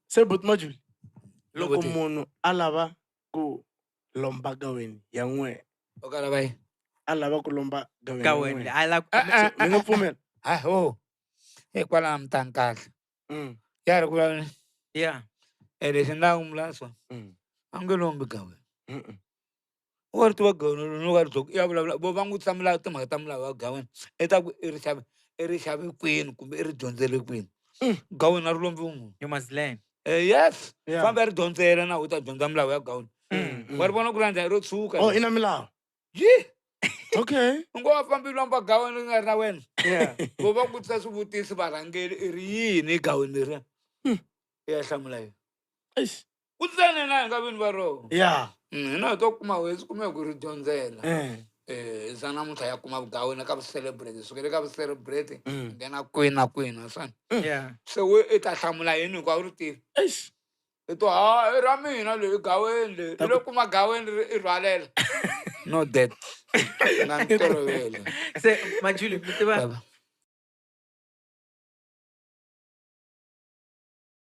Se but Majuli. Loko munhu alava ku lomba gaweni ya n'we. Okala vai. Alava ku lomba gaweni. Mi nga pfumela. Kwala mtankala. Yara kula. Yeah. Lexi na umlaso. Angelombi gaweni. Or tu gaweni no war tok. Ya bla bo vangu tsamla tama tamla wa gaweni. Eta ku irishabe queen kumbe iridonzele queen. Gaweni arulombi umu. You must learn. Yes. Famber donzela na uta donzamla wa gaweni. War bona kulanda ro tsuka. Oh, ina milawu. Ye. Okay. Ngo fambi lomba gaweni nga na wena. Yeah. Bo va kutsa swivutisi varhangeli iri yini gaweni ra. Ya hlamula yo. Eish. Kutsene na nga vini va ro. Yeah. No to kuma wesi kume ku ri dyondzela. Zana mutha ya kuma gaweni ka celebrate. Sukele ka celebrate. Ngena kwina sana. Yeah. So we eta hlamula yini kwa uri tivi. Eish. Ito ra mina le gaweni le. Lo kuma gaweni ri rhwalela. No that. Se Majuli,